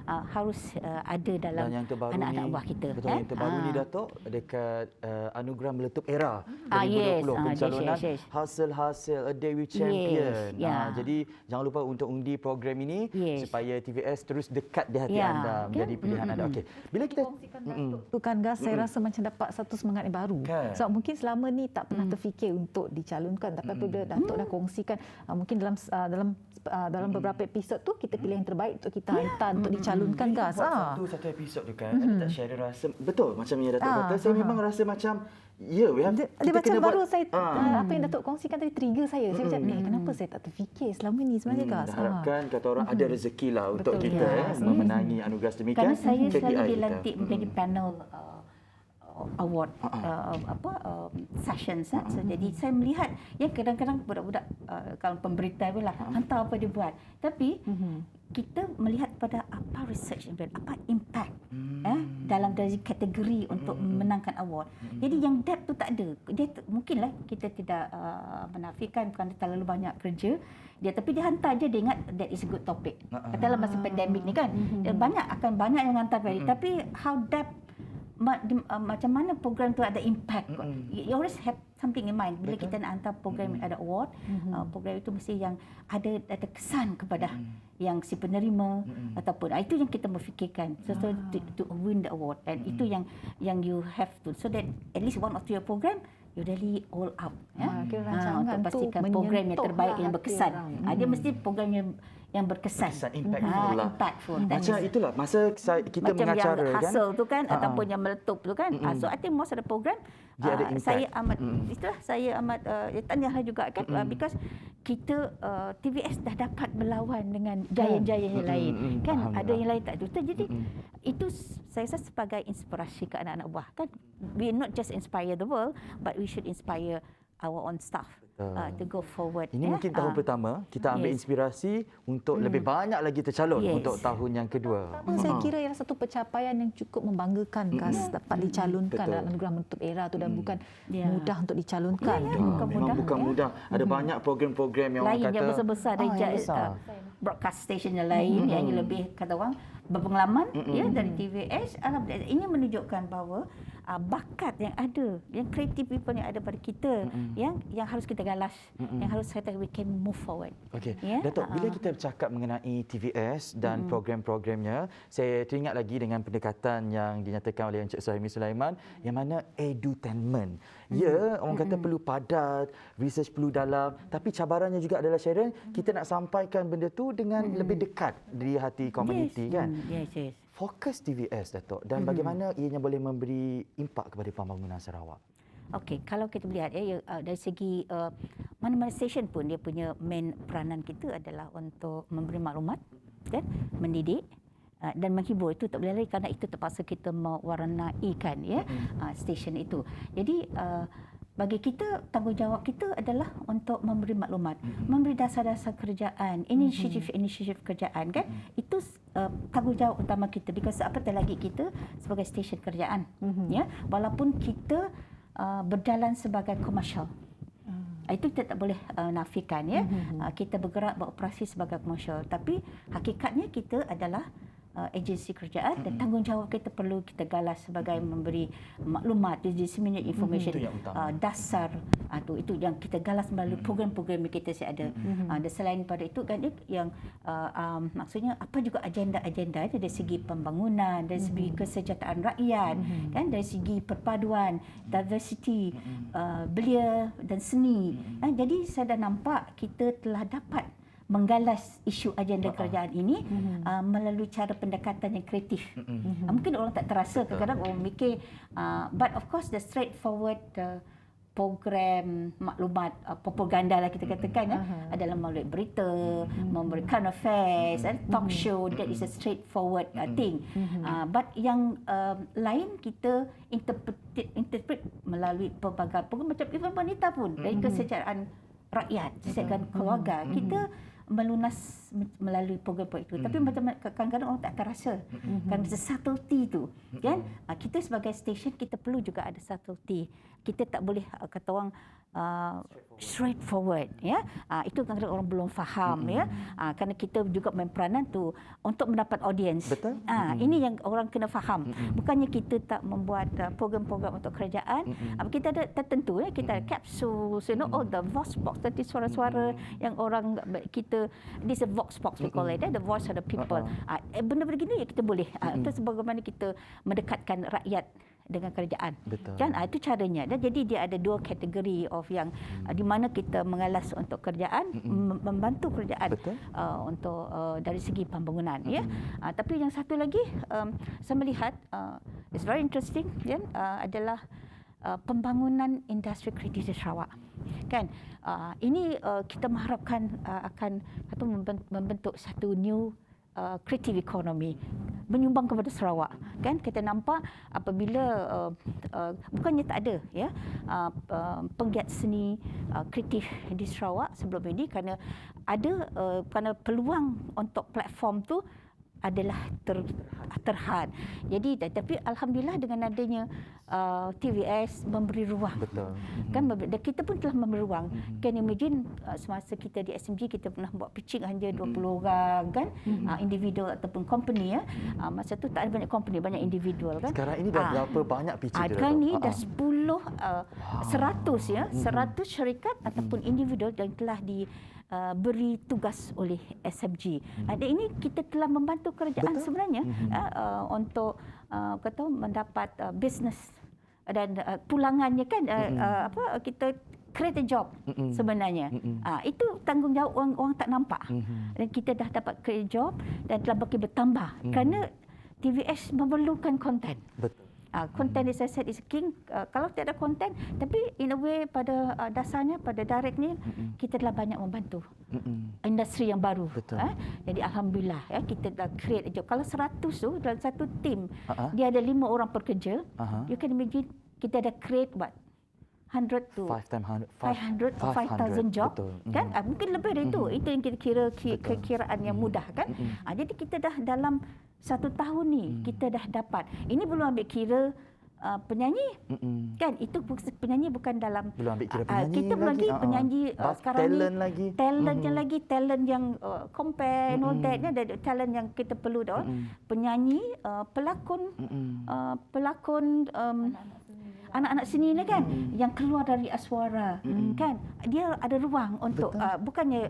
harus ada dalam anak-anak buah kita. Betul, yang terbaru ni Datuk dekat Anugerah Meletup Era 2020 pencalonan hasil A Day with Champion. Jadi jangan lupa untuk undi program ini supaya TVS terus dekat di hati anda, menjadi pilihan anda. Okey. Bila kita Tukang Gas, saya rasa macam dapat satu semangat yang baru. Sebab mungkin selama ni tak pernah terfikir untuk dicalonkan, tapi apabila Datuk dah kongsikan, mungkin dalam beberapa episod tu kita pilih yang terbaik untuk kita hantar untuk dicalonkan Gas. Satu episod tu kan, ada tak share rasa betul macam yang Datuk kata, saya memang rasa macam dia macam baru saya apa yang Datuk kongsikan tadi trigger saya. Saya macam kenapa saya tak terfikir selama ni sebenarnya Gas. Harapkan kata orang ada rezeki lah untuk kita memenangi anugerah sedemikian. Kerana saya selalu dilantik menjadi panel award sessions. So, jadi saya melihat kadang-kadang budak-budak kalau pemberita lah hantar apa dia buat, tapi kita melihat pada apa research, apa impact dalam dari kategori untuk memenangkan award. Jadi yang depth tu tak ada. Dia mungkinlah kita tidak menafikan bukan terlalu banyak kerja dia, tapi dia hantar je, dia ingat that is a good topic. Katalah masa pandemik ni kan, banyak yang hantar tapi how depth macam mana program tu ada impact. You always have something in mind bila kita nak hantar program ada award. Program itu mesti yang ada kesan kepada yang si penerima ataupun itu yang kita berfikirkan to win the award, and itu yang you have to, so that at least one or two program you really all out untuk pastikan program yang terbaik yang berkesan. Dia mesti program yang berkesan, impactful. Macam itulah masa kita macam mengacara yang kan, hasil tu kan ataupun yang meletup tu kan. So I think most of the program dia ada impact. Saya amat tahniah juga kan, because kita TVS dah dapat berlawan dengan jaya-jaya yang lain kan. Ada yang lain tak ada. Jadi itu saya rasa sebagai inspirasi ke anak-anak buah kan. We not just inspire the world, but we should inspire our own staff to go forward. Ini mungkin tahun pertama kita ambil inspirasi untuk lebih banyak lagi tercalon untuk tahun yang kedua. Saya kira ialah satu pencapaian yang cukup membanggakan Gas dapat dicalonkan dalam Anugerah Meletup Era tu, dan bukan mudah untuk dicalonkan. Memang bukan mudah. Ada banyak program-program yang lain orang kata yang besar-besar dari broadcast station yang lain yang lebih kata orang berpengalaman dari TVS. Ini menunjukkan bahawa bakat yang ada, yang creative people yang ada pada kita, yang harus kita galas, yang harus kita we can move forward. Okey. Datuk, bila kita bercakap mengenai TVS dan program-programnya, saya teringat lagi dengan pendekatan yang dinyatakan oleh Encik Suhaimi Sulaiman, yang mana edutainment. Orang kata perlu padat, research perlu dalam, tapi cabarannya juga adalah Sharon, kita nak sampaikan benda tu dengan lebih dekat di hati komuniti kan. Yes. Fokus TVS Datuk, dan bagaimana ianya boleh memberi impak kepada pembangunan Sarawak. Okey, kalau kita melihat dari segi mana-mana stesen pun dia punya main peranan kita adalah untuk memberi maklumat kan, mendidik dan menghibur. Itu tak boleh lari kerana itu terpaksa kita mewarnaikan stesen itu. Jadi bagi kita, tanggungjawab kita adalah untuk memberi maklumat, memberi dasar-dasar kerjaan, inisiatif kerjaan kan. Itu tanggungjawab utama kita, because apatah lagi kita sebagai stesen kerjaan walaupun kita berjalan sebagai komersial. Itu kita tak boleh nafikan kita bergerak beroperasi sebagai komersial, tapi hakikatnya kita adalah agensi kerjaan, dan tanggungjawab kita perlu kita galas sebagai memberi maklumat, disseminate information, dasar itu yang kita galas melalui program-program yang kita ada. Dan selain pada itu kan yang maksudnya apa juga agenda-agenda dari segi pembangunan, dari segi kesejahteraan rakyat kan, dari segi perpaduan, diversity, belia dan seni. Jadi saya dah nampak kita telah dapat menggalas isu agenda kerajaan ini melalui cara pendekatan yang kreatif. Mungkin orang tak terasa, kadang-kadang orang mikir, but of course the straightforward program maklumat propaganda lah kita katakan adalah melalui berita, melalui current affairs, talk show. That is a straightforward thing. But yang lain kita interpret melalui pelbagai program macam even wanita pun dari kesejahteraan rakyat, kesejahteraan keluarga. Kita melunas melalui program-program itu. Tapi macam kadang-kadang orang tak akan rasa. Kan subtlety tu. Kan? Kita sebagai stesen kita perlu juga ada subtlety. Kita tak boleh kata orang straightforward, ya. Itu kadang-kadang orang belum faham, ya. Kerana kita juga main peranan tu untuk mendapat audiens. Betul. Ini yang orang kena faham. Bukannya kita tak membuat program-program untuk kerajaan. Kita ada tertentu, ya. Kita ada capsules, the voice box, tadi suara-suara yang orang kita, this is a vox box we call it, the voice of the people. Benda-benda gini kita boleh. Itu sebagaimana kita mendekatkan rakyat dengan kerajaan. Betul. Kan itu caranya. Dan jadi dia ada dua kategori of yang di mana kita mengalas untuk kerajaan, membantu kerajaan untuk dari segi pembangunan, ya. Tapi yang satu lagi saya melihat it's very interesting, ya, adalah pembangunan industri kreatif di Sarawak. Kan ini kita mengharapkan akan membentuk satu new creative economy menyumbang kepada Sarawak. Kan kita nampak apabila bukannya tak ada, ya, penggiat seni kreatif di Sarawak sebelum ini, kerana ada kerana peluang untuk platform tu adalah terhad. Jadi tapi alhamdulillah dengan adanya TVS memberi ruang. Betul. Kan dan kita pun telah memberi ruang. Can imagine semasa kita di SMG kita pernah buat pitching hanya 20 orang, kan, individual ataupun company, ya. Masa tu tak ada banyak company, banyak individual, kan. Sekarang ini dah berapa banyak pitching dia? Sekarang ni dah 10 100, ya, 100 syarikat ataupun individual yang telah beri tugas oleh SMG. Dan ini kita telah membantu kerajaan sebenarnya untuk kata mendapat business dan pulangannya, kan, kita create a job sebenarnya. Itu tanggungjawab orang tak nampak. Dan kita dah dapat create job dan telah bagi bertambah kerana TVS memerlukan konten. Betul. Content, as I said, is king. Kalau tidak ada content, tapi in a way pada dasarnya, pada directnya, kita telah banyak membantu industri yang baru. Jadi alhamdulillah, ya, kita dah create a job. Kalau 100 tu dalam satu tim, dia ada 5 orang pekerja. You can imagine kita dah create what? 100 to 500 to 5,000 job, kan? Mungkin lebih dari itu. Itu yang kita kira kiraan yang mudah, kan? Jadi kita dah dalam 1 tahun ni kita dah dapat. Ini belum ambil kira penyanyi, kan? Itu penyanyi bukan dalam. Belum ambil kira penyanyi. Kita belum lagi penyanyi sekarang talent ni. Lagi. Talentnya lagi, talent yang compare, all that, ada talent yang kita perlu dah. Penyanyi, pelakon, anak-anak seni ni, kan, yang keluar dari Aswara, kan, dia ada ruang untuk bukannya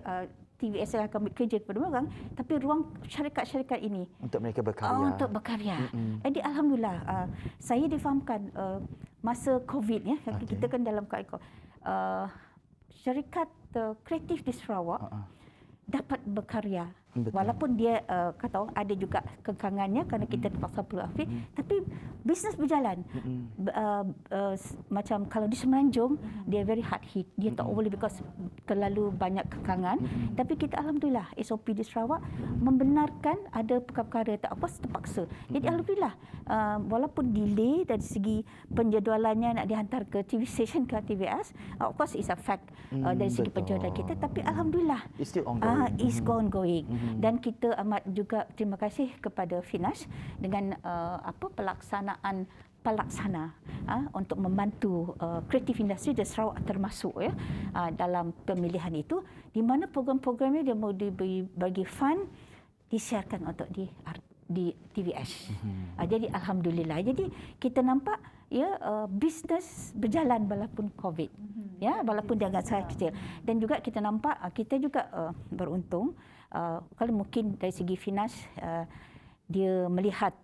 TVS akan bekerja kepada orang, tapi ruang syarikat-syarikat ini untuk mereka berkarya. Untuk berkarya. Jadi alhamdulillah saya difahamkan masa COVID, ya, kita kan dalam keadaan syarikat kreatif di Sarawak dapat berkarya. Walaupun dia kata orang ada juga kekangannya kerana kita terpaksa perlu aktif, tapi bisnes berjalan. Macam kalau di Semenanjung, dia very hard hit. Dia tak boleh because terlalu banyak kekangan. Tapi kita alhamdulillah SOP di Sarawak membenarkan ada perkara tak apa terpaksa. Jadi alhamdulillah walaupun delay dari segi penjadualannya nak dihantar ke TV station ke TVS, of course it's a fact dari segi penjadualan kita, tapi alhamdulillah it's still ongoing. It's ongoing. Dan kita amat juga terima kasih kepada Finas dengan pelaksanaan pelaksana untuk membantu kreatif industri di Sarawak termasuk, ya, dalam pemilihan itu, di mana program-programnya dia mau dibagi fund disiarkan untuk di TVS. Jadi alhamdulillah. Jadi kita nampak, ya, bisnes berjalan walaupun COVID. Ya, walaupun dia agak sangat kecil. Dan juga kita nampak kita juga beruntung kalau mungkin dari segi finans dia melihat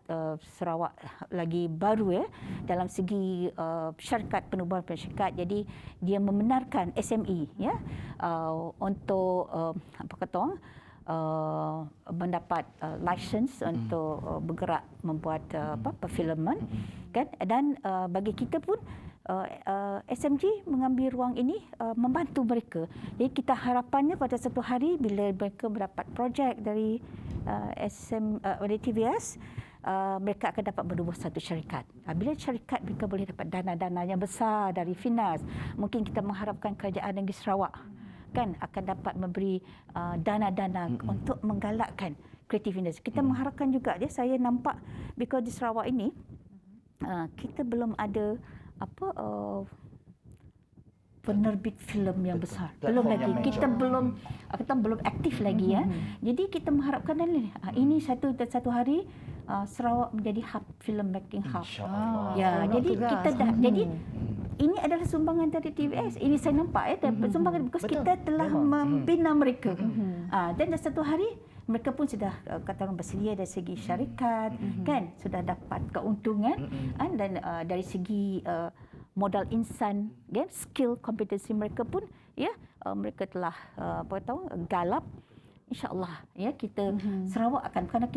Sarawak lagi baru, ya, dalam segi syarikat, penubuhan syarikat. Jadi dia membenarkan SME, ya, untuk apa kata orang mendapat license untuk bergerak membuat perfilman, kan. Dan bagi kita pun SMG mengambil ruang ini membantu mereka. Jadi kita harapannya pada satu hari bila mereka mendapat projek dari dari TVS, mereka akan dapat berubah satu syarikat. Bila syarikat mereka boleh dapat dana-dana yang besar dari Finas, mungkin kita mengharapkan Kerajaan Negeri Sarawak kan akan dapat memberi dana-dana untuk menggalakkan kreatif industri. Kita mengharapkan juga saya nampak because di Sarawak ini kita belum ada penerbit filem yang besar. Belum lagi. Kita belum aktif lagi ya. Jadi kita mengharapkan ini satu hari Sarawak menjadi hub film making hub. Ya, jadi kita dah jadi ini adalah sumbangan dari TVS. Ini saya nampak sumbangan because kita telah membina mereka. Dan satu hari mereka pun sudah kata orang bersedia dari segi syarikat, kan sudah dapat keuntungan dan dari segi modal insan, kan skill kompetensi mereka pun mereka telah galap. InsyaAllah kita Sarawak akan, kerana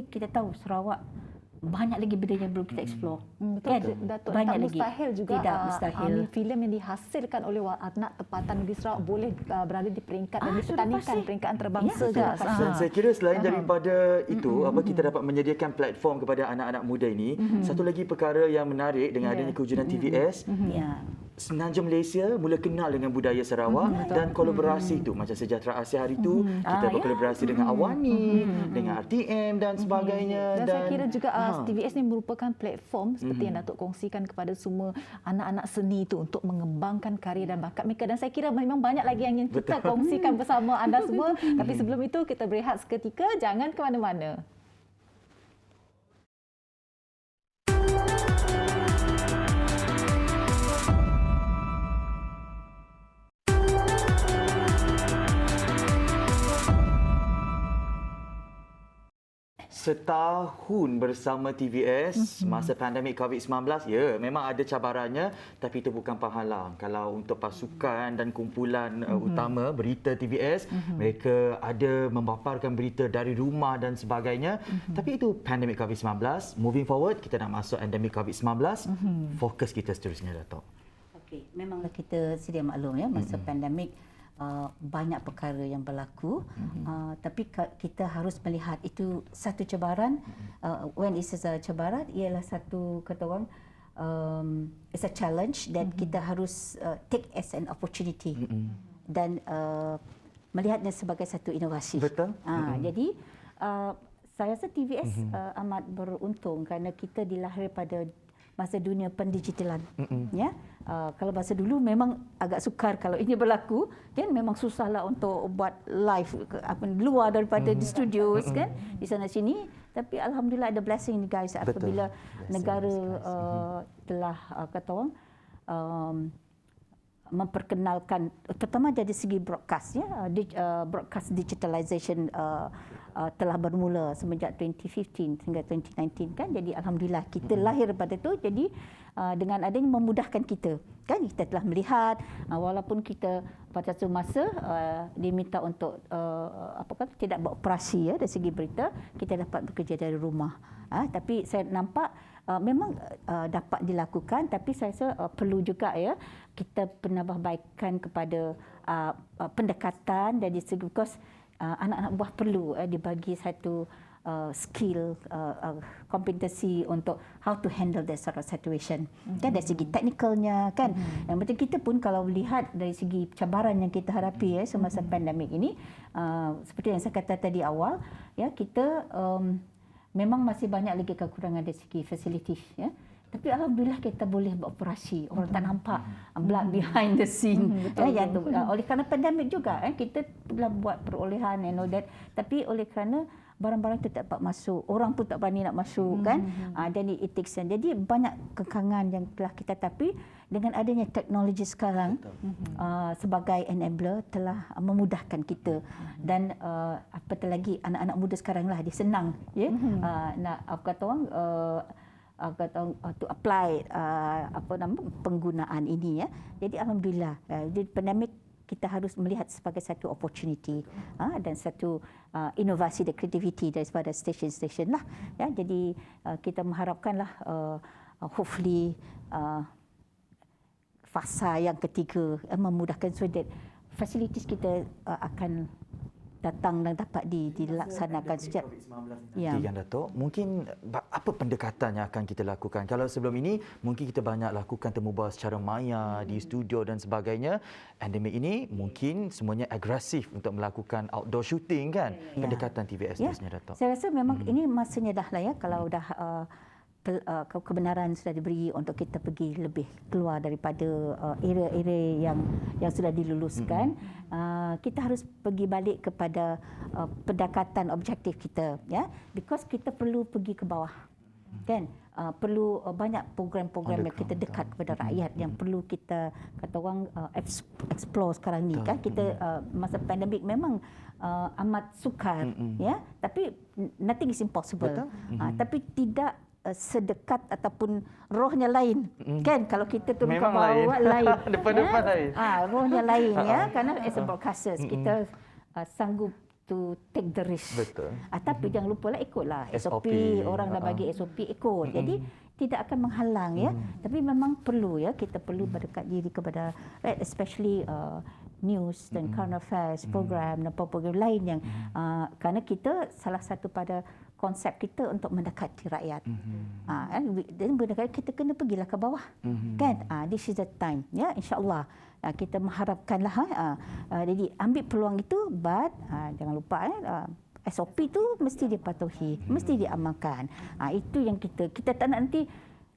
kita tahu Sarawak banyak lagi benda yang belum kita explore. Betul, Datuk. Banyak tak lagi. Mustahil juga Tidak mustahil. filem yang dihasilkan oleh anak tempatan negeri Sarawak boleh berada di peringkat dan dipertandingkan peringkat antarabangsa juga. Dan saya kira selain daripada itu, kita dapat menyediakan platform kepada anak-anak muda ini. Satu lagi perkara yang menarik dengan adanya kewujudan TVS, Semenanjung Malaysia mula kenal dengan budaya Sarawak dan kolaborasi itu macam Sejahtera Asia hari itu kita berkolaborasi dengan Awani, dengan RTM dan sebagainya. Dan saya kira juga TVS ini merupakan platform seperti yang Datuk kongsikan kepada semua anak-anak seni itu untuk mengembangkan karya dan bakat mereka. Dan saya kira memang banyak lagi yang ingin kita kongsikan bersama anda semua. Tapi sebelum itu kita berehat seketika, jangan ke mana-mana. Setahun bersama TVS masa pandemik COVID-19, memang ada cabarannya, tapi itu bukan penghalang. Kalau untuk pasukan dan kumpulan utama berita TVS, mereka ada memaparkan berita dari rumah dan sebagainya. Tapi itu pandemik COVID-19. Moving forward, kita nak masuk endemik COVID-19. Fokus kita seterusnya, Datuk. Okey, memanglah kita sedia maklum masa pandemik banyak perkara yang berlaku, tapi kita harus melihat itu satu cabaran. When it is a cabaran, ialah satu kata orang it's a challenge that kita harus take as an opportunity dan melihatnya sebagai satu inovasi. Betul. Jadi saya rasa TVS amat beruntung kerana kita dilahir pada masa dunia pendigitalan. Kalau masa dulu memang agak sukar kalau ini berlaku, kan memang susahlah untuk buat live luar daripada di studio kan di sana sini. Tapi alhamdulillah ada blessing guys apabila negara telah kata orang memperkenalkan terutama dari segi broadcast broadcast digitalization telah bermula semenjak 2015 hingga 2019 kan. Jadi alhamdulillah kita lahir pada tu, jadi dengan adanya memudahkan kita kan. Kita telah melihat walaupun kita pada satu masa diminta untuk tidak beroperasi dari segi berita, kita dapat bekerja dari rumah. Tapi saya nampak memang dapat dilakukan, tapi saya rasa perlu juga kita penambahbaikan kepada pendekatan dari segi because anak-anak buah perlu dibagi satu skill, kompetensi untuk how to handle that sort of situation. Kan dari segi teknikalnya kan. Yang penting kita pun kalau melihat dari segi cabaran yang kita hadapi semasa pandemik ini, seperti yang saya kata tadi awal, kita memang masih banyak lagi kekurangan dari segi fasilitas Tapi alhamdulillah kita boleh beroperasi. Orang tak nampak behind the scene. Oleh kerana pandemik juga kita telah buat perolehan and all that. Tapi oleh kerana barang-barang itu tak dapat masuk, orang pun tak berani nak masuk kan. Dan it takes time. Jadi banyak kekangan yang telah kita tapi dengan adanya teknologi sekarang sebagai enabler telah memudahkan kita. Dan apatah lagi anak-anak muda sekarang lah dia senang nak kata orang to apply penggunaan ini Jadi alhamdulillah di pandemik kita harus melihat sebagai satu opportunity dan satu inovasi dan kreativiti daripada stesen-stesen lah jadi kita mengharapkanlah hopefully fasa yang ketiga, memudahkan so that facilities kita akan datang dan dapat dilaksanakan sejak Ya. Dato', mungkin apa pendekatan yang akan kita lakukan? Kalau sebelum ini mungkin kita banyak lakukan temu bual secara maya di studio dan sebagainya. Endemik ini mungkin semuanya agresif untuk melakukan outdoor shooting kan? Pendekatan TVS sebenarnya, Dato'. Saya rasa memang ini masanya dah lah ya, kalau dah kebenaran sudah diberi untuk kita pergi lebih keluar daripada area-area yang sudah diluluskan, kita harus pergi balik kepada pendekatan objektif kita, ya, because kita perlu pergi ke bawah, kan, perlu banyak program-program yang kita dekat kepada rakyat yang perlu kita kata orang explore sekarang ni, kan. Kita masa pandemik memang amat sukar, ya, tapi nothing is impossible. Tapi tidak sedekat ataupun rohnya lain, kan, kalau kita turun ke bawah lain depan-depan lain, rohnya lain, ya, kerana as a broadcasters kita sanggup to take the risk. Betul. Tapi jangan lupalah ikutlah SOP, orang dah bagi SOP ikut. Jadi tidak akan menghalang, ya, tapi memang perlu, ya, kita perlu berdekat diri kepada especially news dan current affairs program dan program lain yang kerana kita salah satu pada konsep kita untuk mendekati rakyat. Dan mendekati kita kena pergilah ke bawah, kan. This is the time, ya, insya-Allah. Kita mengharapkanlah, jadi ambil peluang itu, but jangan lupa, SOP tu mesti dipatuhi, mesti diamalkan. Itu yang kita tak nak nanti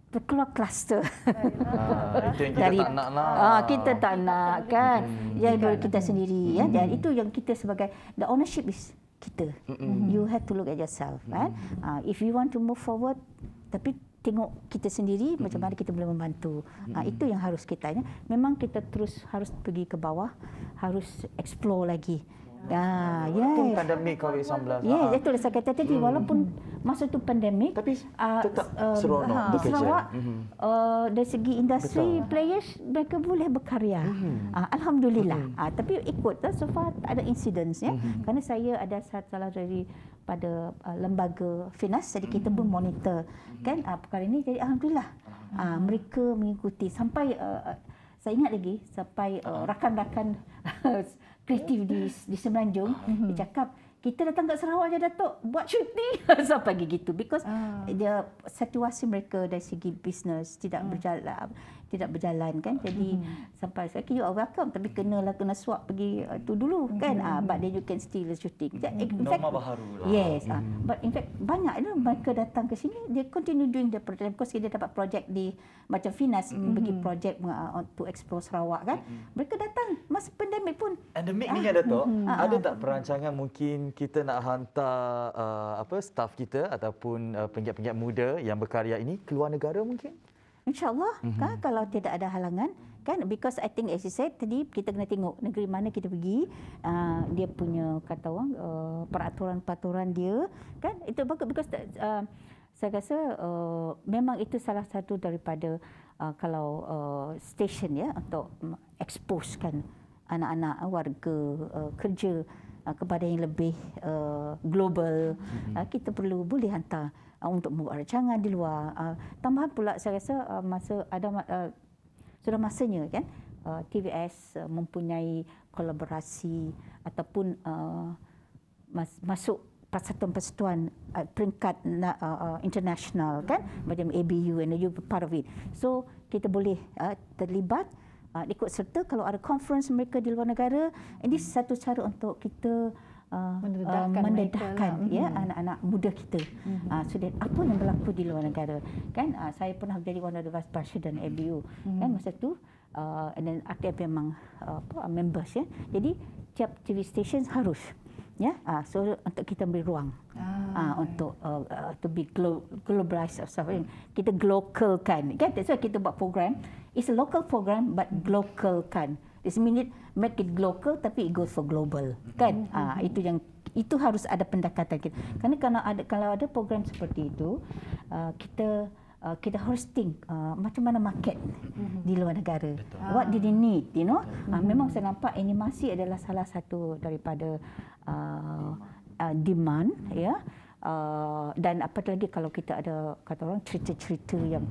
terkeluar kluster. Itu yang kita tak nak lah. Kita tak nak, kan. Yang dari kita sendiri, ya. Dan itu yang kita sebagai the ownership is kita. You have to look at yourself, kan. If you want to move forward, tapi tengok kita sendiri macam mana kita boleh membantu. Itu yang harus kita, ya. Memang kita terus harus pergi ke bawah, harus explore lagi. Walaupun pandemik COVID-19. Ya, itulah saya kata tadi, walaupun masa tu pandemik, tapi tetap seronok di Sarawak, dari segi industri players mereka boleh berkarya. Alhamdulillah. Tapi ikut so far tak ada incidents, ya. Kerana saya ada salah dari pada lembaga FINAS, jadi kita pun monitor, kan, perkara ini. Jadi alhamdulillah mereka mengikuti sampai saya ingat lagi sampai rakan-rakan kreatif di Semenanjung dia cakap, kita datang kat Sarawak je, Datuk, buat syuting sampai gitu, because dia situasi mereka dari segi bisnes tidak berjalan, kan. Jadi sampai saya kira welcome, tapi kena swap pergi tu dulu, kan. But then you can still shooting. Norma baharu lah. Yes. But in fact banyak mereka datang ke sini, dia continue doing the project, because dia dapat projek di macam FINAS bagi projek to explore Sarawak, kan. Mereka datang masa pandemik pun. Endemik ni, kan, Datuk, ada tak perancangan mungkin kita nak hantar staff kita ataupun penggiat-penggiat muda yang berkarya ini keluar negara mungkin? InsyaAllah, kan, kalau tidak ada halangan, kan, because I think as you said tadi, kita kena tengok negeri mana kita pergi, dia punya kata orang peraturan-peraturan dia, kan, itu bagus, because saya rasa memang itu salah satu daripada kalau station, ya, untuk exposekan anak-anak warga kerja kepada yang lebih global. Kita boleh hantar untuk membuat rancangan di luar. Tambahan pula saya rasa sudah masanya, kan, TVS mempunyai kolaborasi ataupun masuk persatuan-persatuan peringkat international, kan, macam ABU, and you part of it. So kita boleh terlibat, ikut serta kalau ada conference mereka di luar negara. Ini satu cara untuk kita mendedahkan, ya, anak-anak muda kita. So that apa yang berlaku di luar negara, kan. Saya pernah menjadi one of the vice president ABU, kan, masa tu, and then RTM memang members, ya. Jadi tiap TV station harus, ya, so untuk kita beri ruang untuk to be globalized or something. Kita globalkan, kan. That's why kita buat program. It's a local program but globalkan. This means make it local tapi it goes for global, kan. Itu harus ada pendekatan kita. Kerana kalau ada program seperti itu, kita hosting macam mana market di luar negara. What do they need, you know? Memang saya nampak animasi adalah salah satu daripada demand, ya. Dan apatah lagi kalau kita ada kata orang cerita-cerita yang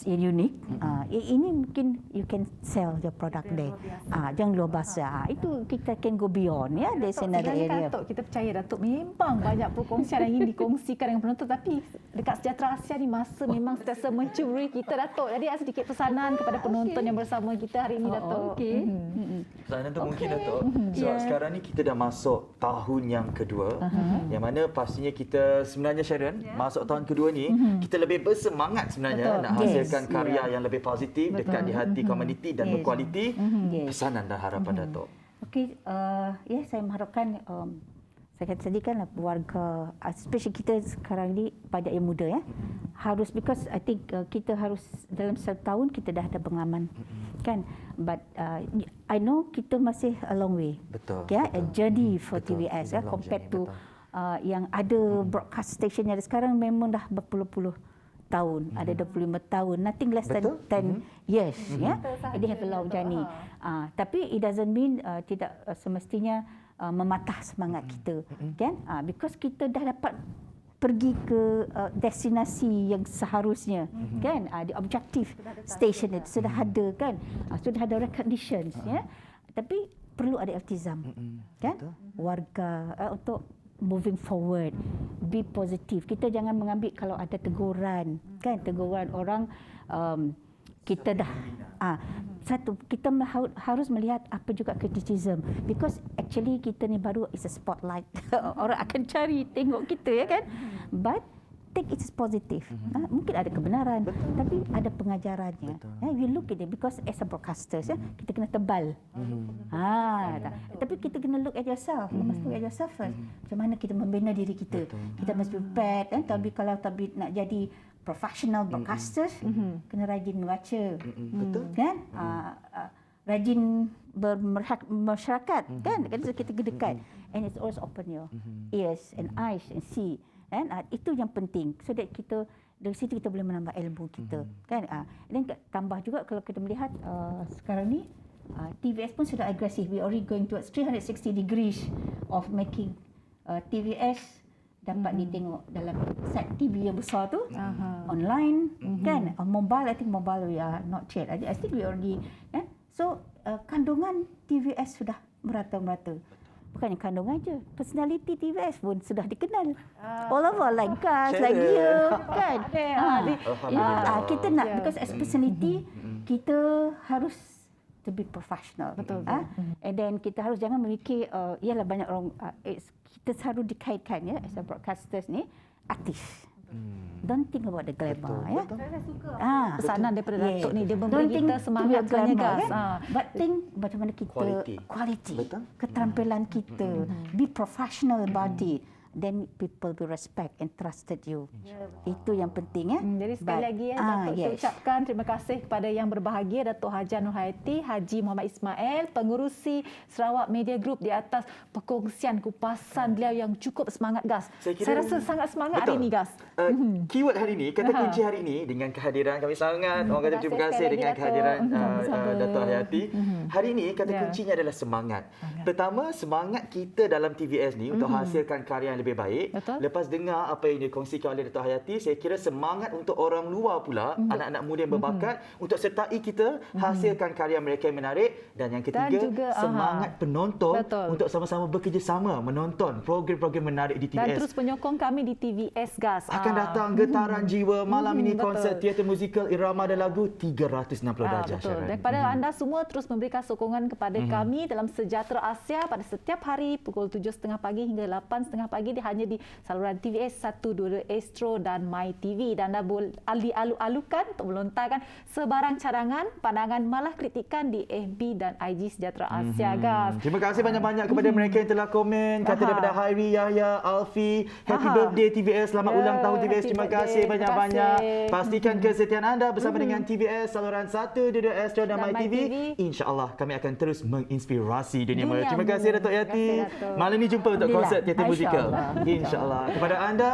yang unik. Ini mungkin you can sell your product there. Jangan luar biasa. Itu kita can go beyond ya. There's another area. Datuk, kita percaya Datuk memang banyak perkongsian yang ingin dikongsikan dengan penonton, tapi dekat Sejahtera Asia ni masa memang sentiasa mencuri kita Datuk. Jadi ada sedikit pesanan kepada penonton yang bersama kita hari ini Datuk. Pesanan tu mungkin Datuk. Sebab sekarang ni kita dah masuk tahun yang kedua. Yang mana pastinya kita sebenarnya Sharon, masuk tahun kedua ni kita lebih bersemangat sebenarnya nak hasilkan karya yang lebih positif dekat di hati komuniti dan berkualiti. Pesanan dan harapan Datuk. Okey, saya mengharapkan saya kata tadi kan warga, especially kita sekarang ni banyak yang muda ya. Harus, because I think kita harus dalam satu tahun kita dah ada pengalaman kan. But I know kita masih a long way. Betul. Ya, a journey for TVS compared to yang ada broadcast station yang ada sekarang memang dah berpuluh-puluh tahun, ada 25 tahun, nothing less than 10 years. Ya, they have a long journey. Tapi it doesn't mean tidak semestinya mematah semangat kita, kan? Because kita dah dapat pergi ke destinasi yang seharusnya, kan? The objective station itu sudah ada, kan? Sudah ada recognition, ya. Tapi perlu ada iltizam, kan? Warga untuk moving forward, be positive. Kita jangan mengambil kalau ada teguran, kan? Teguran orang, kita dah satu, kita harus melihat apa juga criticism, because actually kita ni baru is a spotlight. Orang akan cari tengok kita, ya kan? But take it as positive. Mungkin ada kebenaran, tapi ada pengajarannya. You look at it, because as a broadcasters, kita kena tebal. Tapi kita kena look at yourself. You must look at yourself first. Macam mana kita membina diri kita. Kita must be prepared. Tapi kalau nak jadi professional broadcasters, kena rajin membaca. Betul. Kan? Rajin bermasyarakat, kan? Kita dekat. And it's always open your ears and eyes and see. Kan? Itu yang penting, so that kita dari situ kita boleh menambah ilmu kita, kan? Dan tambah juga kalau kita melihat sekarang ni TVS pun sudah agresif. We already going towards 360 degrees of making TVS dapat ditengok dalam set TV yang besar tu, online, kan? Mobile, I think mobile we are not yet. I think we already, kan? So kandungan TVS sudah merata-merata. Bukannya kandungan je, personality TVS pun sudah dikenal. All over like Gus, like you, kan? Kita nak, because as personality, kita harus to be professional. Betul. And then kita harus jangan memikir, ialah banyak orang, kita selalu dikaitkan ya, as a broadcasters ni, artis. Don't think about the glamour, ya. Saya suka pesanan daripada Datuk ni, dia memberi kita semangat sebenarnya, guys. But think macam mana kita quality, keterampilan kita, be professional about it. Then people will respect and trusted you. Itu yang penting, ya. Jadi sekali lagi ya, Datuk, saya ucapkan terima kasih kepada yang berbahagia, Datuk Haji Nurhayati, Haji Muhammad Ismail, pengurusi Sarawak Media Group, di atas perkongsian kupasan beliau yang cukup semangat, Gas. Saya rasa sangat semangat hari ini, Gas. Keyword hari ini, kata kunci hari ini dengan kehadiran kami sangat, orang kata terima kasih dengan kehadiran Datuk Hayati. Hari ini kata kuncinya adalah semangat. Pertama, semangat kita dalam TVS ni untuk hasilkan karya yang lebih baik. Lepas dengar apa yang dikongsikan oleh Datuk Hayati, saya kira semangat untuk orang luar pula, anak-anak muda yang berbakat, untuk sertai kita hasilkan karya mereka yang menarik. Dan yang ketiga, dan juga, semangat penonton untuk sama-sama bekerjasama menonton program-program menarik di TVS. Dan terus penyokong kami di TVS, Gas. Akan datang Getaran Jiwa malam ini, konsert teater musikal irama dan lagu 360 darjah. Betul. Dan kepada anda semua terus memberikan sokongan kepada kami dalam Sejahtera Asia pada setiap hari pukul 7.30 pagi hingga 8.30 pagi hanya di saluran TVS 122 Astro dan My TV. Dan anda boleh dialu-alukan untuk melontarkan sebarang cadangan, pandangan, malah kritikan di FB dan IG Sejahtera Asia, Gas. Terima kasih banyak-banyak kepada mereka yang telah komen. Kata daripada Hairi, Yahya, Alfi, happy birthday TVS, selamat ulang tahun TVS. Terima kasih banyak-banyak. Pastikan kesetiaan anda bersama dengan TVS saluran 122 Astro dan My TV. InsyaAllah kami akan terus menginspirasi dunia maya. Terima kasih Datuk Yati. Malam ini jumpa untuk konsert teater musikal. InsyaAllah. Kepada anda,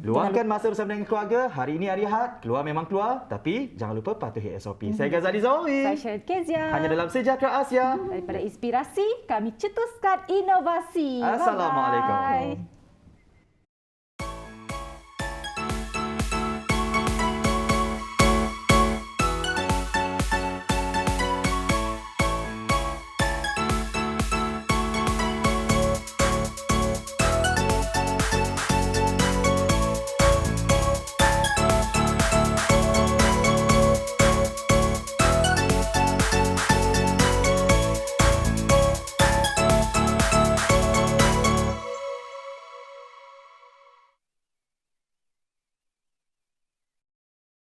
luangkan masa bersama dengan keluarga. Hari ini hari Ahad, keluar memang keluar, tapi jangan lupa patuhi SOP. Saya Ghazali Zawi. Saya Syed Kezia. Hanya dalam Sejahtera Asia. Daripada inspirasi, kami cetuskan inovasi. Assalamualaikum. Bye-bye.